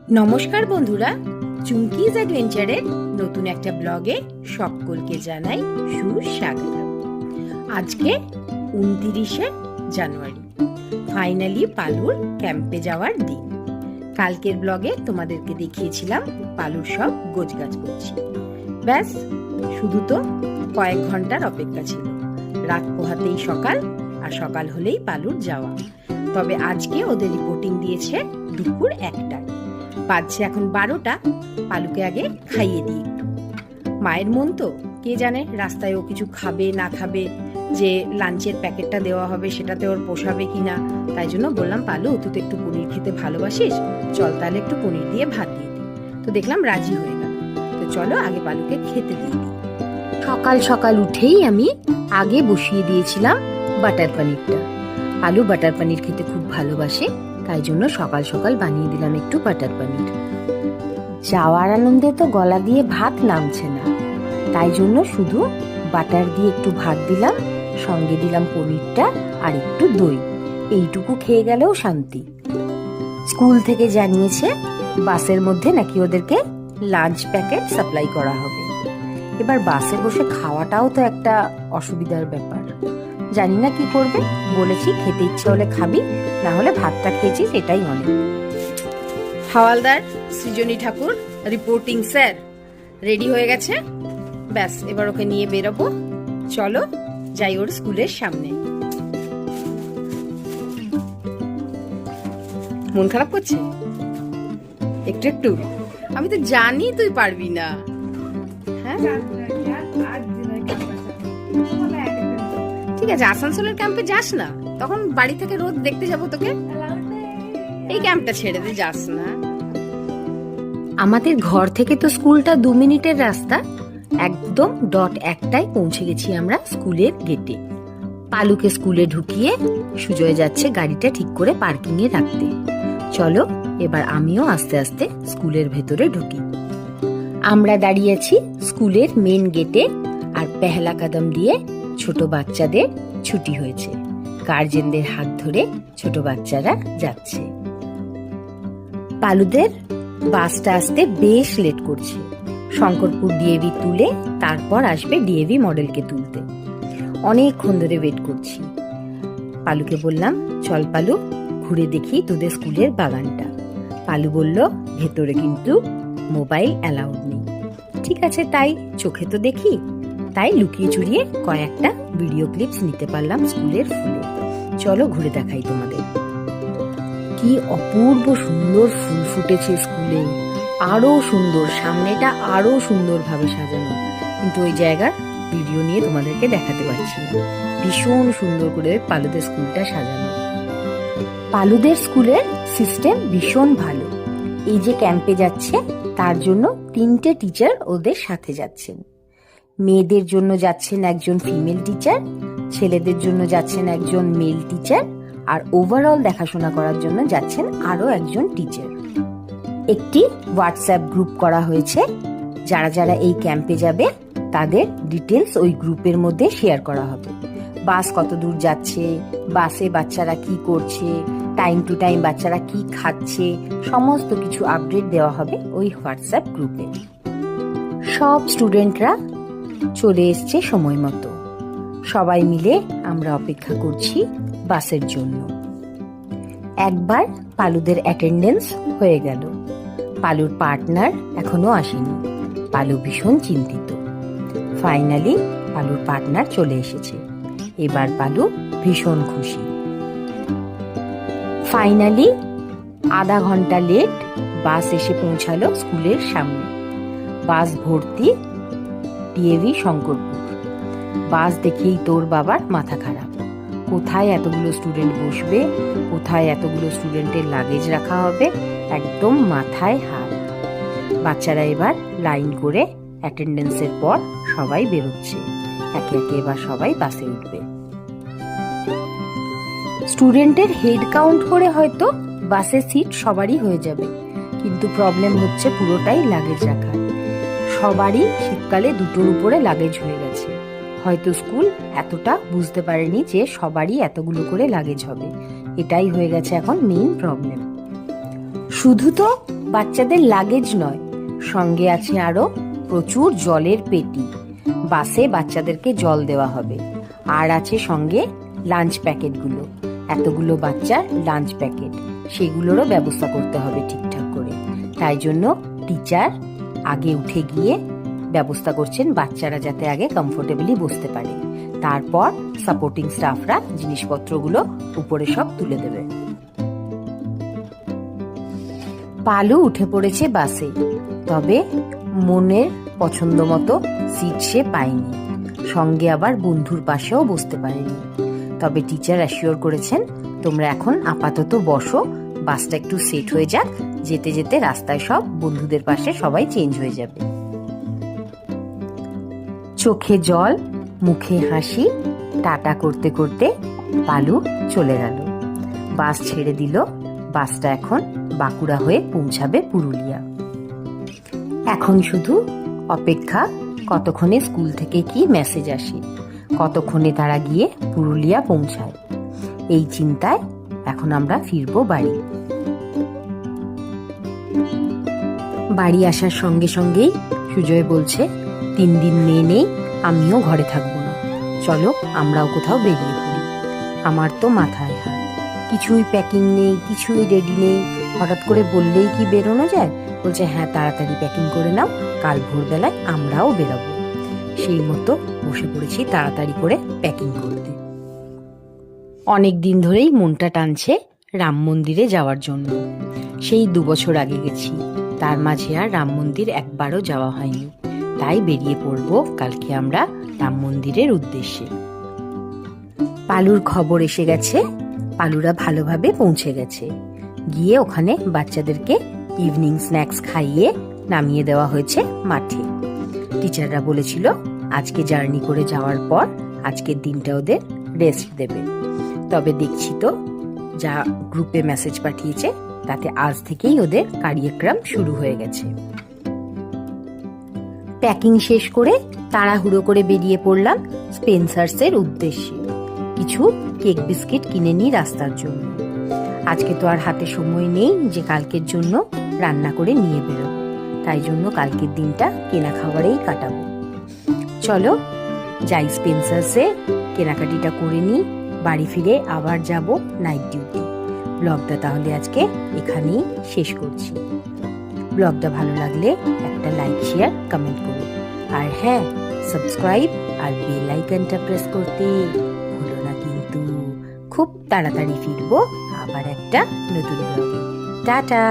নমস্কার বন্ধুরা, চুমকিজ অ্যাডভেঞ্চারের নতুন একটা ব্লগে সকলকে জানাই সুস্বাগত। আজকে 29শে জানুয়ারি, ফাইনালি পালুর ক্যাম্পে যাওয়ার দিন। কালকের ব্লগে তোমাদেরকে দেখিয়েছিলাম পালুর সব গোছগাছ করছি। ব্যাস, শুধু তো কয়েক ঘন্টার অপেক্ষা ছিল। রাত পোহাতেই সকাল, আর সকাল হলেই পালুর যাওয়া। তবে আজকে ওদের রিপোর্টিং দিয়েছে দুপুর 1টায়। বাজছে এখন 12টা। পালুকে আগে খাইয়ে দিই একটু। মায়ের মন তো, কে জানে রাস্তায় ও কিছু খাবে না খাবে, যে লাঞ্চের প্যাকেটটা দেওয়া হবে সেটাতে ওর পোষাবে কিনা। তাই জন্য বললাম, পালু তুই তো একটু পনির খেতে ভালোবাসিস, চল তাহলে একটু পনির দিয়ে ভাত দিয়ে দিই। তো দেখলাম রাজি হয়ে গেল। তো চলো আগে পালুকে খেতে দিয়ে দিই। সকাল সকাল উঠেই আমি আগে বসিয়ে দিয়েছিলাম বাটার পনিরটা। পালু বাটার পনির খেতে খুব ভালোবাসে, তাই জন্য সকাল সকাল বানিয়ে দিলাম একটু বাটার পনির। যাওয়ার আনন্দে তো গলা দিয়ে ভাত নামছে না, তাই জন্য শুধু বাটার দিয়ে একটু ভাত দিলাম, সঙ্গে দিলাম পনিরটা আর একটু দই। এইটুকু খেয়ে গেলেও শান্তি। স্কুল থেকে জানিয়েছে বাসের মধ্যে নাকি ওদেরকে লাঞ্চ প্যাকেট সাপ্লাই করা হবে। এবার বাসে বসে খাওয়াটাও তো একটা অসুবিধার ব্যাপার। জানি না কি করবে। বলেছি খেতে ইচ্ছে হলে খাবি, না হলে ভাতটা খেয়েছিস এটাই অনেক। হাওয়ালদার সৃজনী ঠাকুর রিপোর্টিং স্যার রেডি হয়ে গেছে। ব্যাস, এবার ওকে নিয়ে বেরোবো। চলো যাই ওর স্কুলের সামনে। মন খারাপ করছে একটু একটু? আমি তো জানি তুই পারবি না। হ্যাঁ ঠিক আছে, আসানসোলের ক্যাম্পে যাস না, তখন বাড়ি থেকে রোজ দেখতে যাবো তোকে। এই ক্যাম্পটা ছেড়ে দে, যাস না। আমাদের ঘর থেকে তো স্কুলটা 2 মিনিটের রাস্তা। একদম ডট 1টায় পৌঁছে গেছি আমরা স্কুলের গেটে। পালুকে স্কুলে ঢুকিয়ে সুজয় যাচ্ছে গাড়িটা ঠিক করে পার্কিং এ রাখতে। চলো এবার আমিও আস্তে আস্তে স্কুলের ভেতরে ঢুকি। আমরা দাঁড়িয়েছি স্কুলের মেন গেটে, আর পেহলা কদম দিয়ে ছোট বাচ্চাদের ছুটি হয়েছে। গার্জেনদের হাত ধরে ছোট বাচ্চারা যাচ্ছে। পালুদের বাসটা আসতে বেশ লেট করছে। শঙ্করপুর ডিএভি তুলে তারপর আসবে ডিএভি মডেলকে তুলতে। অনেকক্ষণ ধরে ওয়েট করছি। পালুকে বললাম, চল পালু ঘুরে দেখি তোদের স্কুলের বাগানটা। পালু বলল, ভেতরে কিন্তু মোবাইল অ্যালাউড নেই। ঠিক আছে, তাই চোখে তো দেখি। তাই লুকিয়ে চুরিয়ে কয়েকটা ভিডিও ক্লিপস নিতে পারলাম স্কুলের ফুলে। চলো ঘুরে দেখাই তোমাদের। কি অপূর্ব সুন্দর ফুল ফুটেছে স্কুলে, আরো সুন্দর, সামনেটা আরো সুন্দর ভাবে সাজানো। কিন্তু ওই জায়গার ভিডিও নিয়ে তোমাদেরকে দেখাতে পারছি না। ভীষণ সুন্দর করে পালুদের স্কুলটা সাজানো। পালুদের স্কুলের সিস্টেম ভীষণ ভালো। এই যে ক্যাম্পে যাচ্ছে তার জন্য 3টে টিচার ওদের সাথে যাচ্ছেন। মেয়েদের জন্য যাচ্ছেন একজন ফিমেল টিচার, ছেলেদের জন্য যাচ্ছেন একজন মেল টিচার, আর ওভারঅল দেখাশোনা করার জন্য যাচ্ছেন আরো একজন টিচার। একটি হোয়াটসঅ্যাপ গ্রুপ করা হয়েছে। যারা যারা এই ক্যাম্পে যাবে তাদের ডিটেলস ওই গ্রুপের মধ্যে শেয়ার করা হবে। বাস কত দূর যাচ্ছে, বাসে বাচ্চারা কি করছে, টাইম টু টাইম বাচ্চারা কি খাচ্ছে, সমস্ত কিছু আপডেট দেওয়া হবে ওই হোয়াটসঅ্যাপ গ্রুপে। সব স্টুডেন্টরা চলে এসছে সময় মতো। সবাই মিলে আমরা অপেক্ষা করছি বাসের জন্য। একবার পালুদের অ্যাটেন্ডেন্স হয়ে গেল। পালুর পার্টনার এখনো আসেনি। পালু ভীষণ চিন্তিত। ফাইনালি পালুর পার্টনার চলে এসেছে। এবার পালু ভীষণ খুশি। ফাইনালি আধা ঘন্টা লেট বাস এসে পৌঁছালো স্কুলের সামনে। বাস ভর্তি ডিএভি শঙ্করপুর। বাস দেখেই তোর বাবার মাথা খারাপ। কোথায় এতগুলো স্টুডেন্ট বসবে, কোথায় এতগুলো স্টুডেন্টের লাগেজ রাখা হবে, একদম মাথায় হাত। বাচ্চারা এবার লাইন করে অ্যাটেন্ডেন্সের পর সবাই বেরোচ্ছে। একে একে এবার সবাই বাসে উঠবে। স্টুডেন্টের হেড কাউন্ট করে হয়তো বাসের সিট সবারই হয়ে যাবে, কিন্তু প্রবলেম হচ্ছে পুরোটাই লাগেজ রাখার। সবারই শীতকালে 2টোর উপরে লাগেজ হয়ে গেছে। হয়তো স্কুল এতটা বুঝতে পারেনি যে সবারই এতগুলো করে লাগেজ হবে। এটাই হয়ে গেছে এখন মেইন প্রবলেম। শুধু তো বাচ্চাদের লাগেজ নয়, সঙ্গে আছে আরো প্রচুর জলের পেটি। বাসে বাচ্চাদেরকে জল দেওয়া হবে। আর আছে সঙ্গে লাঞ্চ প্যাকেটগুলো, এতগুলো বাচ্চার লাঞ্চ প্যাকেট, সেগুলোরও ব্যবস্থা করতে হবে ঠিকঠাক করে। তাই জন্য টিচার আগে উঠে গিয়ে ব্যবস্থা করছেন বাচ্চারা যাতে আগে কমফোর্টেবলি বসতে পারে। তারপর সাপোর্টিং স্টাফরা জিনিসপত্রগুলো উপরে সব তুলে দেবে। পালু উঠে পড়েছে বাসে, তবে মনের পছন্দ মতো সিট সে পায়নি, সঙ্গে আবার বন্ধুর পাশেও বসতে পারেনি। তবে টিচার অ্যাসিওর করেছেন, তোমরা এখন আপাতত বসো, বাসটা একটু সেট হয়ে যাক, যেতে যেতে রাস্তায় সব বন্ধুদের পাশে সবাই চেঞ্জ হয়ে যাবে। চোখে জল, মুখে হাসি, টাটা করতে করতে পালু চলে গেল। বাস ছেড়ে দিল। বাসটা এখন বাঁকুড়া হয়ে পৌঁছাবে পুরুলিয়া। এখন শুধু অপেক্ষা, কতক্ষণে স্কুল থেকে কি মেসেজ আসে, কতক্ষণে তারা গিয়ে পুরুলিয়া পৌঁছায়। এই চিন্তায় এখন আমরা ফিরবো বাড়ি। বাড়ি আসার সঙ্গে সঙ্গেই সুজয় বলছে, 3 দিন মেয়ে নেই, আমিও ঘরে থাকবো না, চলো আমরাও কোথাও বেরিয়ে পড়ি। আমার তো মাথায় হাত, কিছুই প্যাকিং নেই, কিছুই রেডি নেই, হঠাৎ করে বললেই কি বেরোনো যায়? বলছে হ্যাঁ তাড়াতাড়ি প্যাকিং করে নাও, কাল ভোরবেলায় আমরাও বেরোবো। সেই মতো বসে পড়েছি তাড়াতাড়ি করে প্যাকিং করতে। অনেক দিন ধরেই মনটা টানছে রাম মন্দিরে যাওয়ার জন্য। সেই 2 বছর আগে গেছি, তার মাঝে আর রাম মন্দির একবারও যাওয়া হয়নি। তাই বেরিয়ে পড়বো কালকে আমরা রাম মন্দিরের উদ্দেশ্যে। পালুর খবর এসে গেছে, পালুরা ভালোভাবে পৌঁছে গেছে। গিয়ে ওখানে বাচ্চাদেরকে ইভিনিং স্ন্যাক্স খাইয়ে নামিয়ে দেওয়া হয়েছে মাঠে। টিচাররা বলেছিল আজকে জার্নি করে যাওয়ার পর আজকের দিনটা ওদের রেস্ট দেবে। তবে দেখছি তো যা গ্রুপে মেসেজ পাঠিয়েছে তাতে আজ থেকেই ওদের কার্যক্রম শুরু হয়ে গেছে। প্যাকিং শেষ করে তাড়াহুড়ো করে বেরিয়ে পড়লাম স্পেন্সার্সের উদ্দেশ্যে। কিছু কেক বিস্কিট কিনে নিই রাস্তার জন্য। আজকে তো আর হাতে সময় নেই যে কালকের জন্য রান্না করে নিয়ে বেরোবো, তাই জন্য কালকের দিনটা কেনা খাবারেই কাটাবো। চলো যাই স্পেন্সার্সে, কেনাকাটিটা করে নিই, বাড়ি ফিরে আবার যাব নাইট ডিউটি। ব্লগটা তাহলে আজকে এখানেই শেষ করছি। ব্লগটা ভালো লাগলে একটা লাইক, শেয়ার, কমেন্ট করো। আর হ্যাঁ, সাবস্ক্রাইব আর বেল আইকনটা প্রেস করতে ভুলো না কিন্তু। খুব তাড়াতাড়ি ফিরবো আবার একটা নতুন ব্লগে। টাটা।